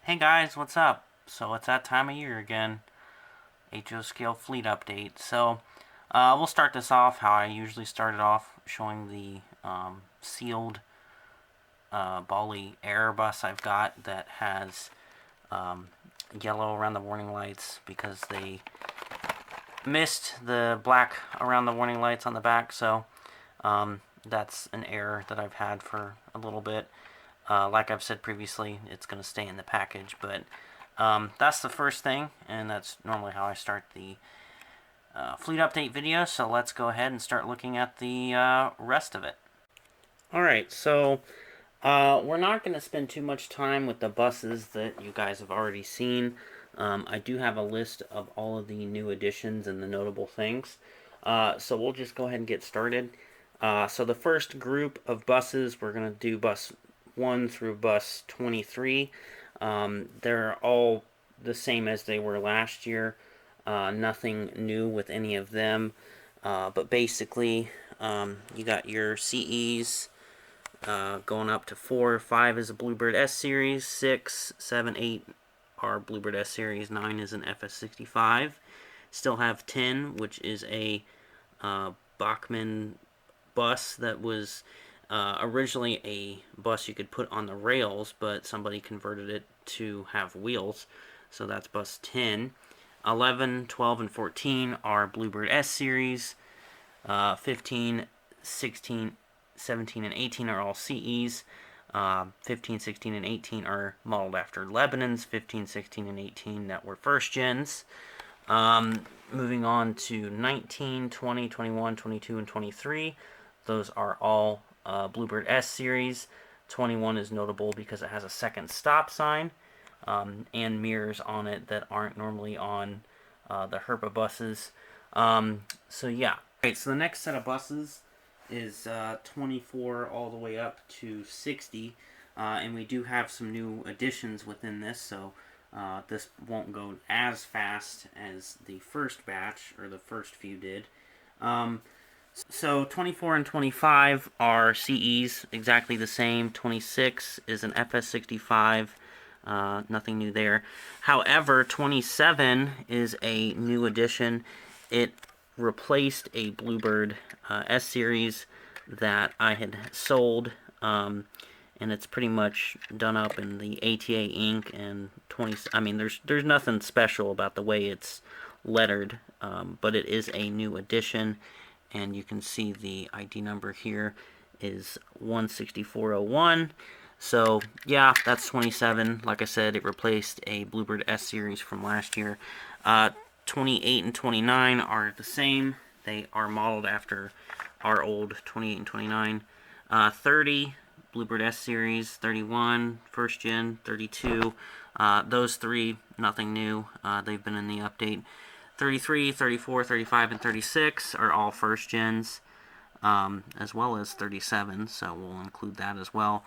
Hey guys, what's up? So it's that time of year again. HO scale fleet update. We'll start this off how I usually start it off, showing the sealed Bali Air bus I've got that has yellow around the warning lights because they missed the black around the warning lights on the back. That's an error that I've had for a little bit. Like I've said previously, it's going to stay in the package, but that's the first thing, and that's normally how I start the fleet update video, so let's go ahead and start looking at the rest of it. Alright, we're not going to spend too much time with the buses that you guys have already seen. I do have a list of all of the new additions and the notable things, so we'll just go ahead and get started. So the first group of buses, we're going to do bus 1 through bus 23. They're all the same as they were last year. Nothing new with any of them. But basically, you got your CEs going up to 4. 5 is a Bluebird S Series. 6, 7, 8 are Bluebird S Series. 9 is an FS65. Still have 10, which is a Bachmann bus that was originally a bus you could put on the rails, but somebody converted it to have wheels, so that's bus 10. 11, 12, and 14 are Bluebird S Series. 15, 16, 17, and 18 are all CEs. 15, 16, and 18 are modeled after Lebanon's 15, 16, and 18 that were first gens. Moving on to 19, 20, 21, 22, and 23. Those are all Bluebird S Series. 21 is notable because it has a second stop sign and mirrors on it that aren't normally on the Herpa buses. Yeah. Alright, so the next set of buses is 24 all the way up to 60. And we do have some new additions within this, so this won't go as fast as the first batch, or the first few did. So 24 and 25 are CEs, exactly the same. 26 is an FS65, nothing new there. However, 27 is a new addition. It replaced a Bluebird S Series that I had sold, and it's pretty much done up in the ATA ink and 20. I mean, there's nothing special about the way it's lettered, but it is a new addition. And you can see the ID number here is 16401. So yeah, that's 27. Like I said, it replaced a Bluebird S Series from last year. 28 and 29 are the same. They are modeled after our old 28 and 29. 30, Bluebird S Series. 31, first gen. 32, those three, nothing new. They've been in the update. 33, 34, 35, and 36 are all first gens, as well as 37, so we'll include that as well.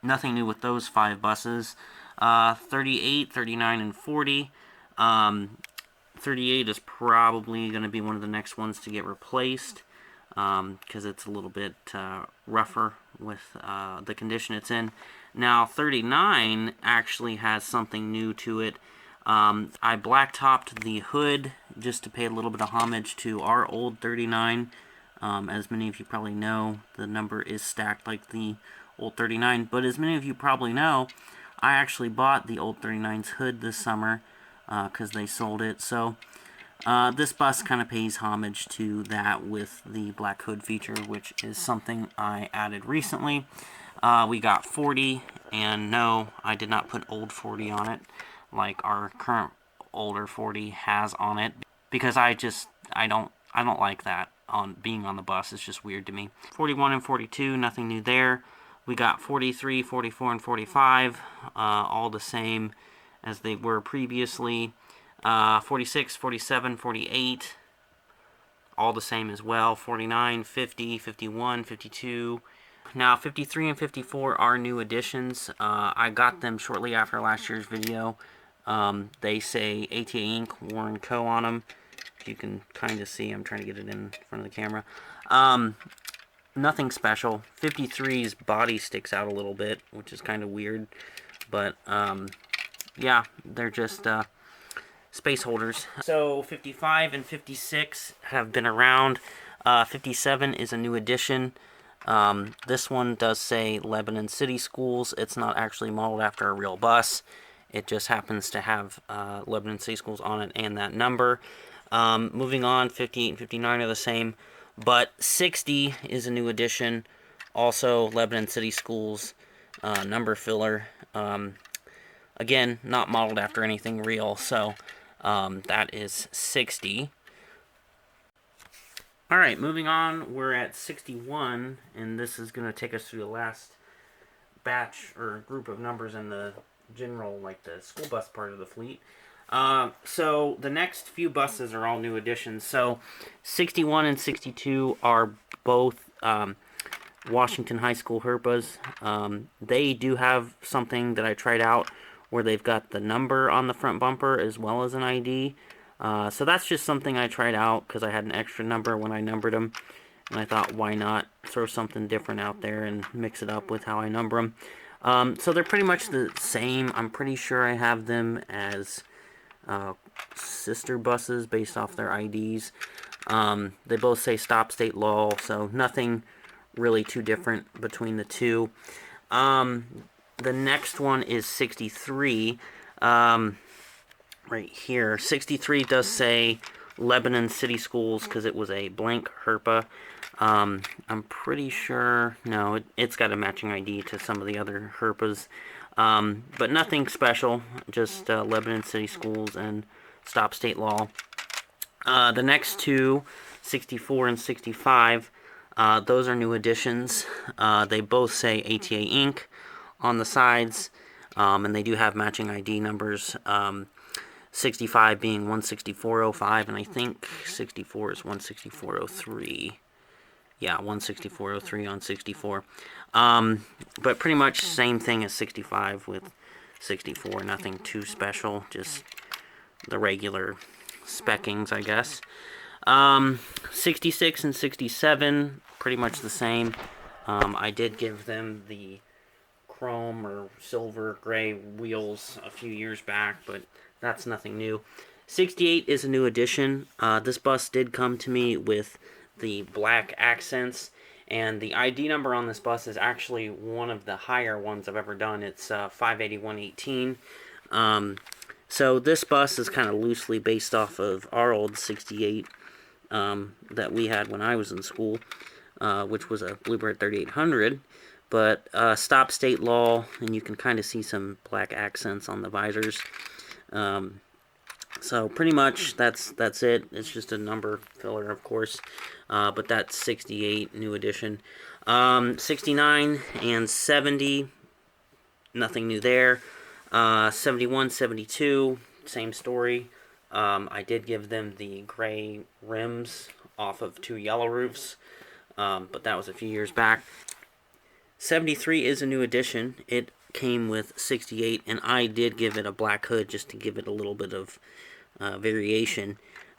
Nothing new with those 5 buses. 38, 39, and 40. 38 is probably going to be one of the next ones to get replaced, because it's a little bit rougher with the condition it's in. Now, 39 actually has something new to it. I blacktopped the hood just to pay a little bit of homage to our old 39. As many of you probably know, the number is stacked like the old 39. But as many of you probably know, I actually bought the old 39's hood this summer because they sold it. So this bus kind of pays homage to that with the black hood feature, which is something I added recently. We got 40, and no, I did not put old 40 on it like our current older 40 has on it, because I don't like that on being on the bus. It's just weird to me. 41 and 42, nothing new there. We got 43, 44, and 45, all the same as they were previously. 46, 47, 48, all the same as well. 49, 50, 51, 52. Now, 53 and 54 are new additions. I got them shortly after last year's video. They say ATA Inc. Warren Co. on them. If you can kind of see, I'm trying to get it in front of the camera. Nothing special. 53's body sticks out a little bit, which is kind of weird. But yeah, they're just space holders. So 55 and 56 have been around. 57 is a new addition. This one does say Lebanon City Schools. It's not actually modeled after a real bus. It just happens to have Lebanon City Schools on it and that number. Moving on, 58 and 59 are the same. But 60 is a new addition. Also, Lebanon City Schools number filler. Again, not modeled after anything real. So that is 60. Alright, moving on, we're at 61, and this is going to take us through the last batch or group of numbers in the general, like the school bus part of the fleet. So the next few buses are all new additions. So 61 and 62 are both Washington High School Herpas. They do have something that I tried out where they've got the number on the front bumper as well as an ID. So that's just something I tried out because I had an extra number when I numbered them. And I thought, why not throw something different out there and mix it up with how I number them. So they're pretty much the same. I'm pretty sure I have them as sister buses based off their IDs. They both say stop state law, so nothing really too different between the two. The next one is 63. Right here. 63 does say Lebanon City Schools because it was a blank Herpa. I'm pretty sure, no, it's got a matching ID to some of the other Herpas. But nothing special, just Lebanon City Schools and stop state law. The next two, 64 and 65, those are new additions. They both say ATA Inc. on the sides, and they do have matching ID numbers. 65 being 16405, and I think 64 is 16403. Yeah, 16403 on 64. But pretty much same thing as 65 with 64. Nothing too special, just the regular speckings, I guess. 66 and 67, pretty much the same. I did give them the chrome or silver gray wheels a few years back, but that's nothing new. 68 is a new addition. This bus did come to me with the black accents, and the ID number on this bus is actually one of the higher ones I've ever done. It's 58118. So this bus is kind of loosely based off of our old 68 that we had when I was in school, which was a Bluebird 3800. But stop state law, and you can kind of see some black accents on the visors. So pretty much that's it. It's just a number filler, of course. But that's 68, new edition. 69 and 70, nothing new there. 71, 72, same story. I did give them the gray rims off of two yellow roofs, but that was a few years back. 73 is a new addition. It came with 68, and I did give it a black hood just to give it a little bit of variation.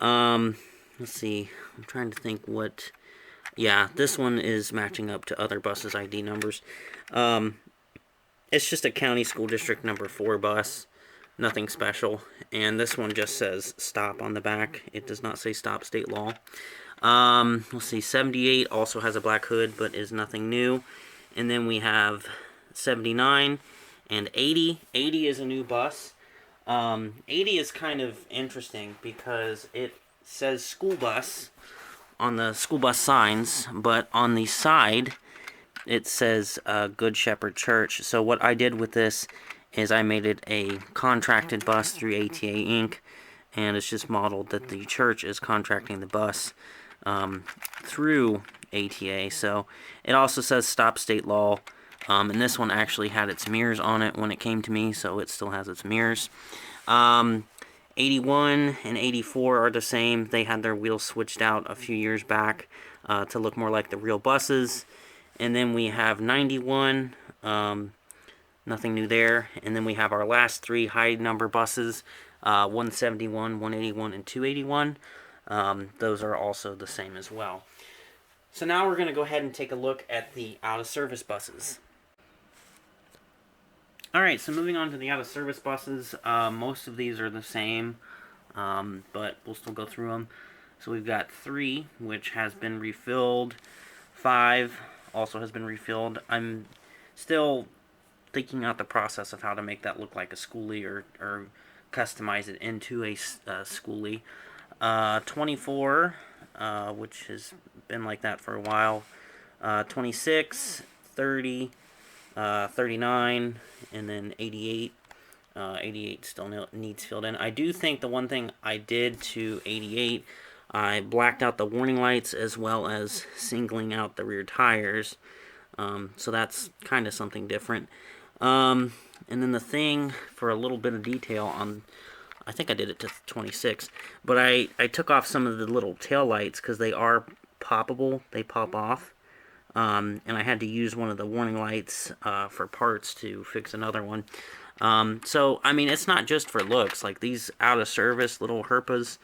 Let's see. I'm trying to think what... Yeah, this one is matching up to other buses' ID numbers. It's just a county school district number 4 bus. Nothing special. And this one just says stop on the back. It does not say stop state law. Let's see. 78 also has a black hood, but is nothing new. And then we have 79 and 80. 80 is a new bus. 80 is kind of interesting because it says school bus on the school bus signs, but on the side it says Good Shepherd Church. So what I did with this is I made it a contracted bus through ATA Inc., and it's just modeled that the church is contracting the bus through ATA. So it also says stop state law, and this one actually had its mirrors on it when it came to me, so it still has its mirrors. 81 and 84 are the same. They had their wheels switched out a few years back to look more like the real buses. And then we have 91, nothing new there. And then we have our last 3 high number buses, 171, 181, and 281. Those are also the same as well. So now we're going to go ahead and take a look at the out-of-service buses. Alright, so moving on to the out-of-service buses. Most of these are the same, but we'll still go through them. So we've got 3, which has been refilled. 5 also has been refilled. I'm still thinking out the process of how to make that look like a schoolie, or customize it into a schoolie. 24, which has been like that for a while. 26, 30, 39, and then 88. 88 still needs filled in. I do think the one thing I did to 88, I blacked out the warning lights as well as singling out the rear tires. So that's kind of something different. And then the thing for a little bit of detail on, I think I did it to 26, but I took off some of the little tail lights because they are poppable. They pop off. And I had to use one of the warning lights for parts to fix another one. So, I mean, it's not just for looks. Like these out-of-service little Herpas,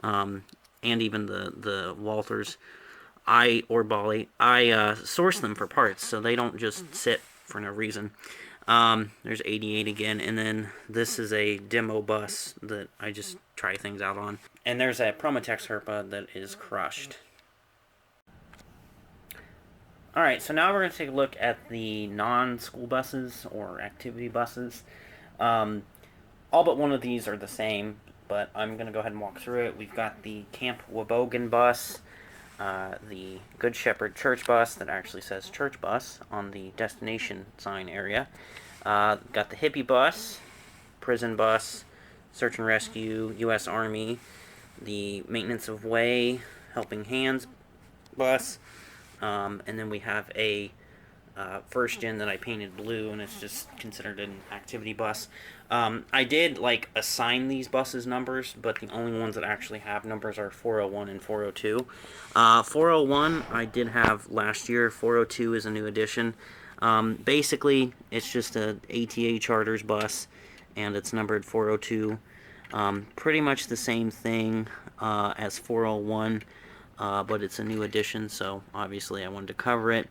and even the Walthers, or Bali, I source them for parts, so they don't just sit for no reason. There's 88 again, and then this is a demo bus that I just try things out on. And there's a Promotex Herpa that is crushed. Alright, so now we're going to take a look at the non-school buses or activity buses. All but one of these are the same, but I'm going to go ahead and walk through it. We've got the Camp Wobogan bus, the Good Shepherd Church bus that actually says Church Bus on the destination sign area. Got the Hippie bus, Prison bus, Search and Rescue, U.S. Army, the Maintenance of Way, Helping Hands bus, and then we have a first gen that I painted blue, and it's just considered an activity bus. I did assign these buses numbers, but the only ones that actually have numbers are 401 and 402. 401 I did have last year. 402 is a new addition. Basically, it's just a ATA Charters bus, and it's numbered 402. Pretty much the same thing as 401. But it's a new addition, so obviously I wanted to cover it.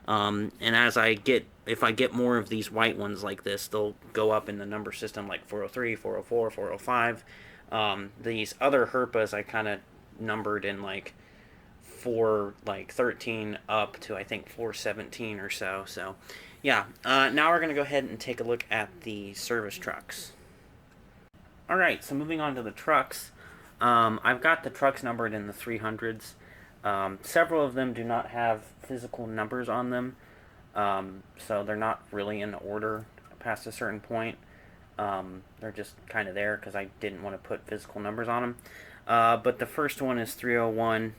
And if I get more of these white ones like this, they'll go up in the number system, like 403, 404, 405. These other Herpas I kind of numbered in 13 up to I think 417 or so. So yeah, now we're going to go ahead and take a look at the service trucks. Alright, so moving on to the trucks. I've got the trucks numbered in the 300s. Several of them do not have physical numbers on them, so they're not really in order past a certain point. They're just kind of there because I didn't want to put physical numbers on them. But the first one is 301.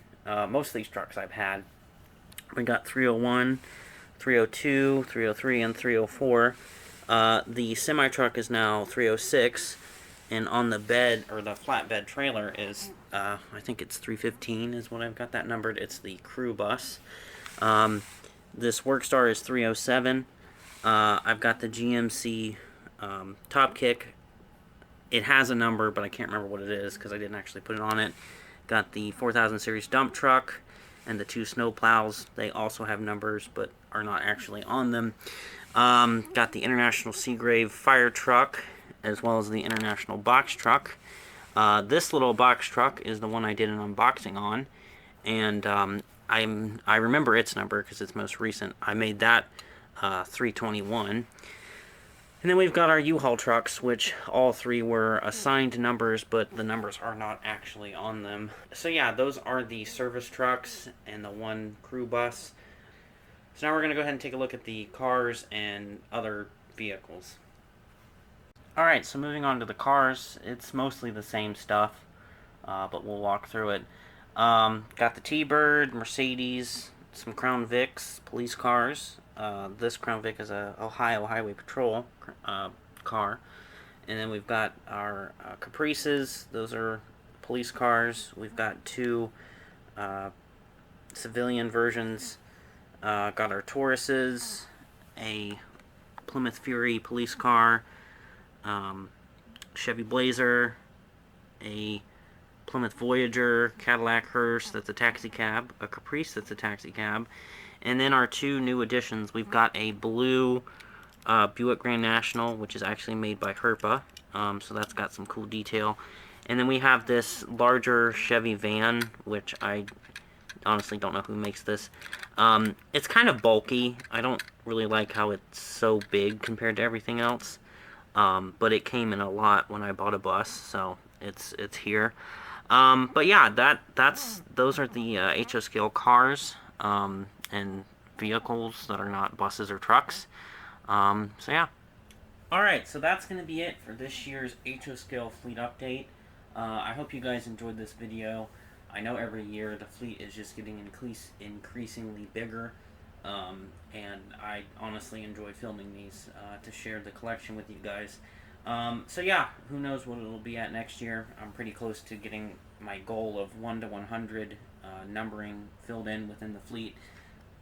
Most of these trucks I've had. We got 301, 302, 303, and 304. The semi-truck is now 306. And on the bed, or the flatbed trailer, is, I think it's 315 is what I've got that numbered. It's the crew bus. This Workstar is 307. I've got the GMC Top Kick. It has a number, but I can't remember what it is because I didn't actually put it on it. Got the 4000 series dump truck and the 2 snow plows. They also have numbers, but are not actually on them. Got the International Seagrave fire truck, as well as the International box truck. This little box truck is the one I did an unboxing on, and I remember its number because it's most recent. I made that 321. And then we've got our U-Haul trucks, which all 3 were assigned numbers, but the numbers are not actually on them. So yeah, those are the service trucks and the 1 crew bus. So now we're going to go ahead and take a look at the cars and other vehicles. Alright, so moving on to the cars, it's mostly the same stuff, but we'll walk through it. Got the T-Bird, Mercedes, some Crown Vics, police cars. This Crown Vic is a Ohio Highway Patrol car. And then we've got our Caprices, those are police cars. We've got 2 civilian versions. Got our Tauruses, a Plymouth Fury police car, Chevy Blazer, a Plymouth Voyager, Cadillac Hearse that's a taxi cab, a Caprice that's a taxi cab, and then our 2 new additions. We've got a blue Buick Grand National, which is actually made by Herpa. So that's got some cool detail. And then we have this larger Chevy van, which I honestly don't know who makes this. It's kind of bulky. I don't really like how it's so big compared to everything else. But it came in a lot when I bought a bus, so it's here. But yeah, those are the HO scale cars and vehicles that are not buses or trucks. So yeah. Alright, so that's going to be it for this year's HO scale fleet update. I hope you guys enjoyed this video. I know every year the fleet is just getting increasingly bigger, and I honestly enjoy filming these to share the collection with you guys. So yeah, who knows what it'll be at next year. I'm pretty close to getting my goal of 1 to 100 numbering filled in within the fleet.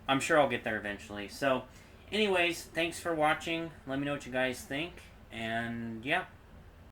I'm sure I'll get there eventually. So anyways, thanks for watching. Let me know what you guys think, and yeah.